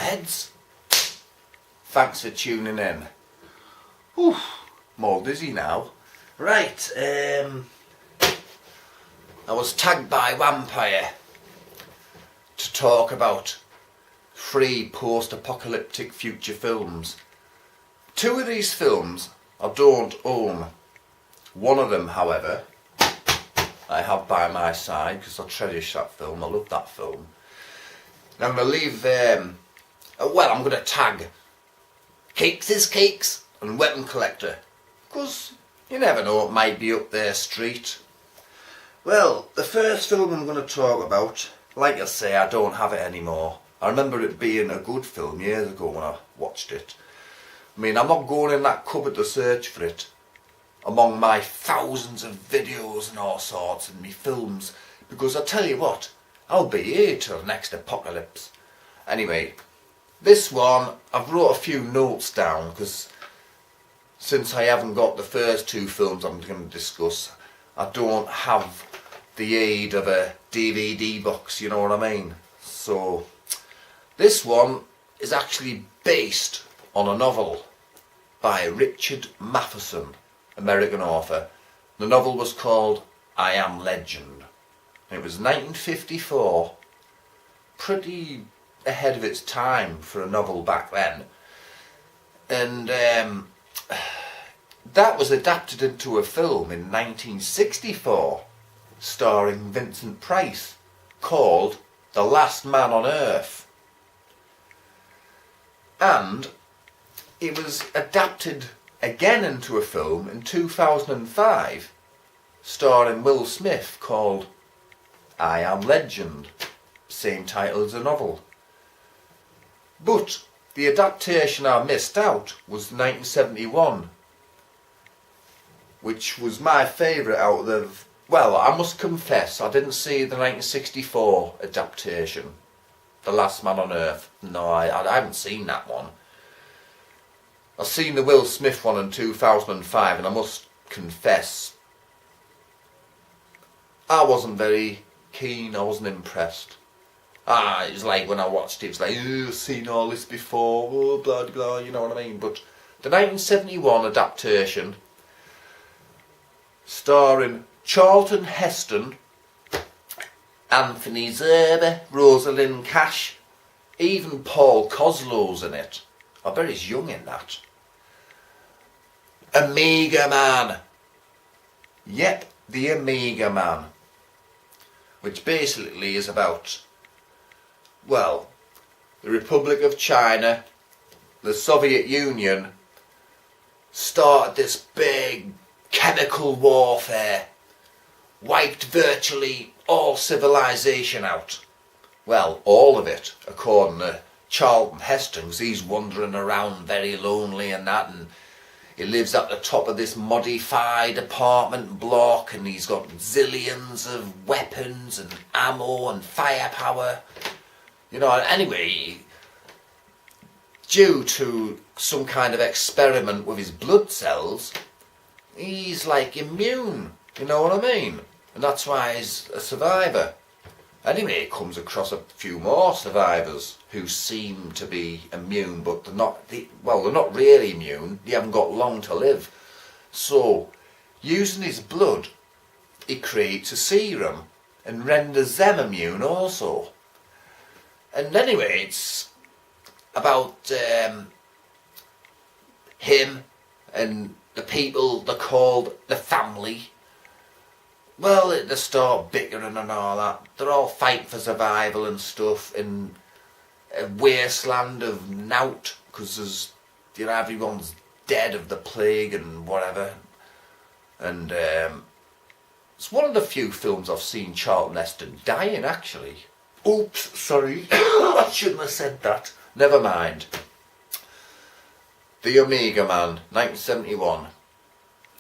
heads. Thanks for tuning in. Whew, I'm all dizzy now. Right, I was tagged by Vampire to talk about 3 post-apocalyptic future films. 2 of these films I don't own. One of them, however, I have by my side because I cherish that film. I love that film. And I'm going to leave, I'm going to tag Cakes is Cakes and Weapon Collector, because you never know, it might be up their street. Well, the first film I'm going to talk about, like I say, I don't have it anymore. I remember it being a good film years ago when I watched it. I mean, I'm not going in that cupboard to search for it among my thousands of videos and all sorts and me films, because I tell you what, I'll be here till the next apocalypse. Anyway, this one, I've wrote a few notes down because since I haven't got the first 2 films I'm going to discuss, I don't have the aid of a DVD box, you know what I mean? So, this one is actually based on a novel by Richard Matheson, American author. The novel was called I Am Legend. It was 1954, pretty ahead of its time for a novel back then. And that was adapted into a film in 1964, starring Vincent Price, called The Last Man on Earth. And it was adapted again into a film in 2005, starring Will Smith, called I Am Legend, same title as the novel. But the adaptation I missed out was 1971, which was my favourite out of, well, I must confess, I didn't see the 1964 adaptation, The Last Man on Earth. No, I haven't seen that one. I've seen the Will Smith one in 2005, and I must confess, I wasn't very keen, I wasn't impressed. It was like when I watched it, it was like, I've seen all this before, oh, blah, blah, blah, you know what I mean? But the 1971 adaptation, starring Charlton Heston, Anthony Zerbe, Rosalind Cash, even Paul Coslow's in it. I bet he's young in that. Omega Man. Yep, the Omega Man. Which basically is about, well, the Republic of China, the Soviet Union, started this big chemical warfare, wiped virtually all civilization out. Well, all of it, according to Charlton Heston, because he's wandering around very lonely and that, and he lives at the top of this modified apartment block, and he's got zillions of weapons and ammo and firepower. You know, anyway, due to some kind of experiment with his blood cells, he's like immune, you know what I mean? And that's why he's a survivor. Anyway, he comes across a few more survivors who seem to be immune, but they're not really immune. They haven't got long to live. So, using his blood, he creates a serum and renders them immune also. And anyway, it's about him and the people they're called the family. Well, they start bickering and all that. They're all fighting for survival and stuff in a wasteland of nought, because there's, you know, everyone's dead of the plague and whatever. And it's one of the few films I've seen Charlton Heston dying, actually. Oops, sorry. I shouldn't have said that. Never mind. The Omega Man, 1971.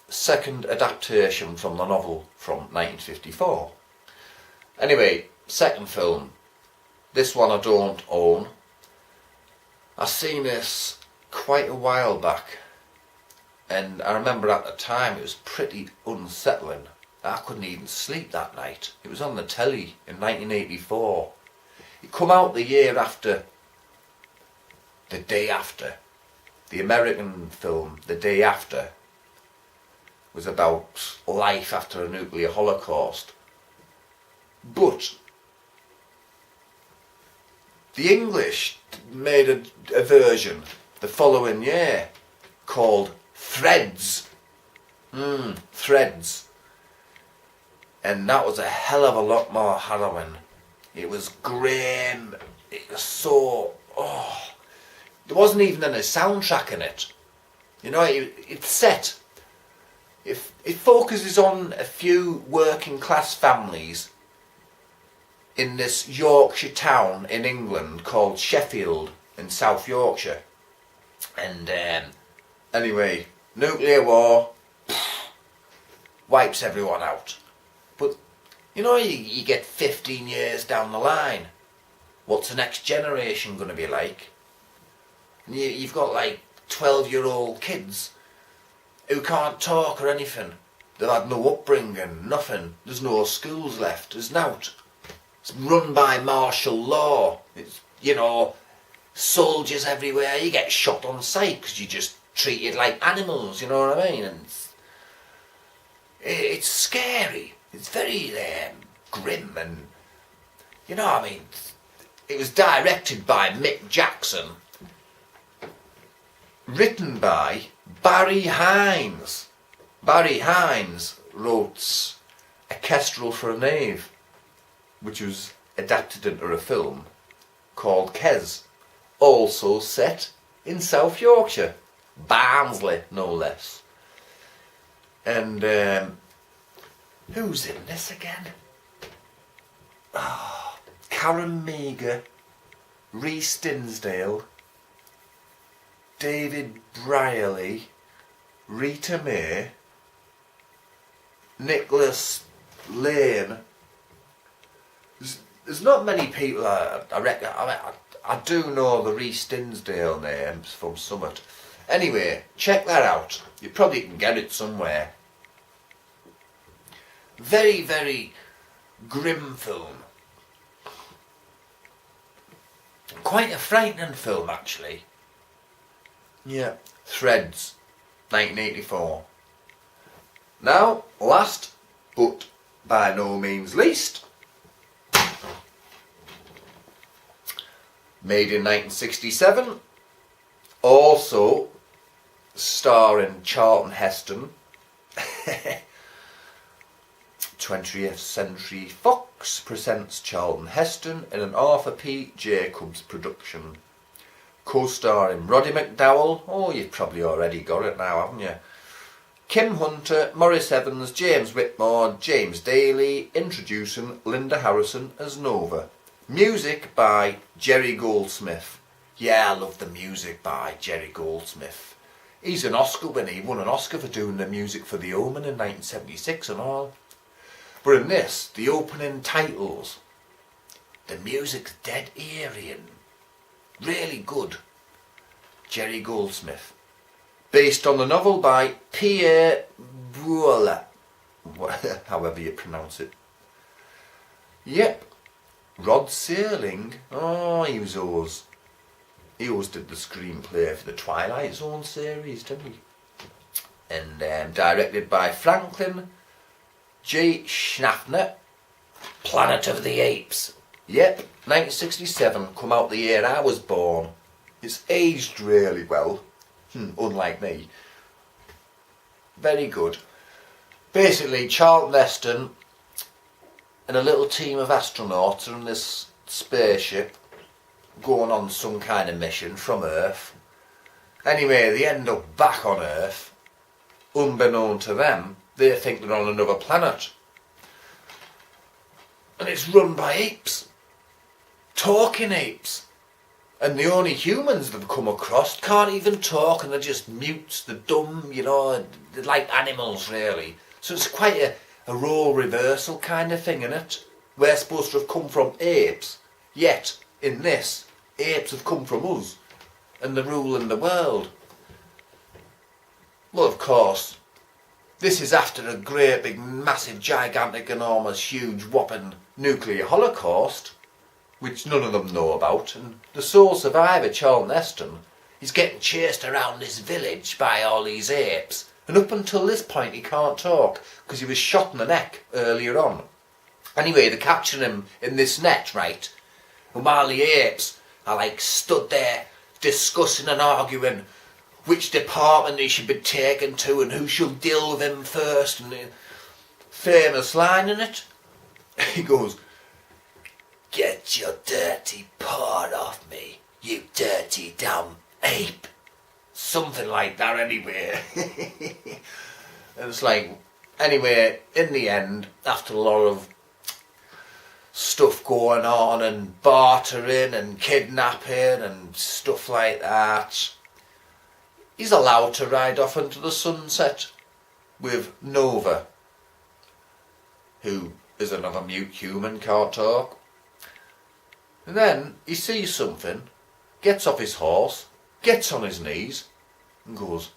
Second adaptation from the novel from 1954. Anyway, second film. This one I don't own. I seen this quite a while back, and I remember at the time it was pretty unsettling. I couldn't even sleep that night. It was on the telly in 1984. It come out the year after The Day After. The American film, The Day After, was about life after a nuclear holocaust. But the English made a version the following year called Threads. Threads. And that was a hell of a lot more harrowing. It was grim. It was so... There wasn't even any soundtrack in it. You know, it's set. It focuses on a few working class families in this Yorkshire town in England called Sheffield in South Yorkshire. And anyway, nuclear war wipes everyone out. But you know, you get 15 years down the line. What's the next generation going to be like? You've got like 12-year-old kids who can't talk or anything. They've had no upbringing, nothing. There's no schools left. There's nought. It's run by martial law. It's, you know, soldiers everywhere. You get shot on sight because you're just treated like animals, you know what I mean? And it's scary. It's very grim and, you know what I mean? It was directed by Mick Jackson. Written by Barry Hines. Barry Hines wrote A Kestrel for a Knave, which was adapted into a film called Kes, also set in South Yorkshire, Barnsley no less. And who's in this again? Karen Meager, Rhys Dinsdale, David Brierley, Rita May, Nicholas Lane. There's not many people I reckon. I do know the Rhys Dinsdale names from Summit. Anyway, check that out. You probably can get it somewhere. Very, very grim film. Quite a frightening film, actually. Yeah. Threads, 1984. Now, last, but by no means least, made in 1967, also starring Charlton Heston, 20th Century Fox presents Charlton Heston in an Arthur P. Jacobs production. Co-starring Roddy McDowall, oh you've probably already got it now, haven't you? Kim Hunter, Maurice Evans, James Whitmore, James Daly, introducing Linda Harrison as Nova. Music by Jerry Goldsmith. Yeah, I love the music by Jerry Goldsmith. He's an Oscar winner. He won an Oscar for doing the music for The Omen in 1976 and all. But in this, the opening titles, the music's dead eerie and really good. Jerry Goldsmith. Based on the novel by Pierre Boulle, however you pronounce it. Yep. Rod Serling, he always did the screenplay for the Twilight Zone series, didn't he? And directed by Franklin G. Schaffner, Planet of the Apes. Yep, 1967, come out the year I was born. It's aged really well, unlike me. Very good. Basically, Charlton Heston and a little team of astronauts are in this spaceship going on some kind of mission from Earth. Anyway, they end up back on Earth. Unbeknown to them, they think they're on another planet. And it's run by apes. Talking apes. And the only humans they've come across can't even talk, and they're just mutes, they're dumb, you know, they're like animals really. So it's quite a role reversal kind of thing, innit? We're supposed to have come from apes, yet in this, apes have come from us, and they're ruling the world. Well, of course, this is after a great big massive gigantic enormous huge whopping nuclear holocaust. which none of them know about, and the sole survivor, Charlton Heston, he's getting chased around this village by all these apes, and up until this point he can't talk, because he was shot in the neck earlier on. Anyway, they capture him in this net, right, and while the apes are like stood there discussing and arguing which department he should be taken to and who should deal with him first, and the famous line in it, he goes, "Get your dirty paw off me, you dirty damn ape." Something like that anyway. And it's like, anyway, in the end, after a lot of stuff going on and bartering and kidnapping and stuff like that, he's allowed to ride off into the sunset with Nova, who is another mute human, can't talk. And then he sees something, gets off his horse, gets on his knees and goes,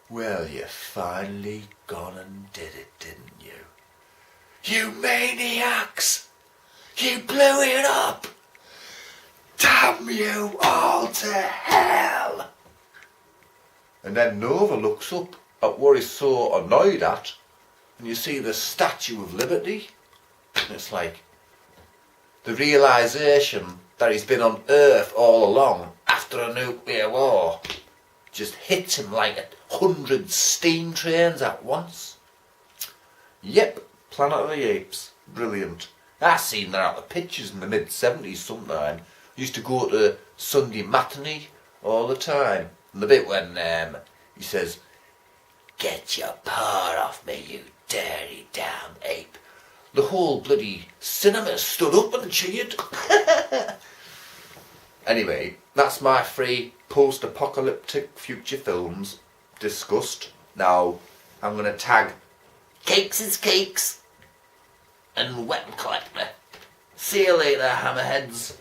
"Well, you finally gone and did it, didn't you? You maniacs! You blew it up! Damn you all to hell!" And then Nova looks up at what he's so annoyed at, and you see the Statue of Liberty, and it's like the realisation that he's been on Earth all along after a nuclear war just hits him like 100 steam trains at once. Yep, Planet of the Apes, brilliant. I seen that out the pictures in the mid-70s sometime. Used to go to Sunday matinee all the time. And the bit when he says, "Get your paw off me, you dirty damn ape," the whole bloody cinema stood up and cheered. Anyway, that's my 3 post-apocalyptic future films discussed. Now, I'm going to tag Cakes is Cakes and Weapon Collector. See you later, hammerheads.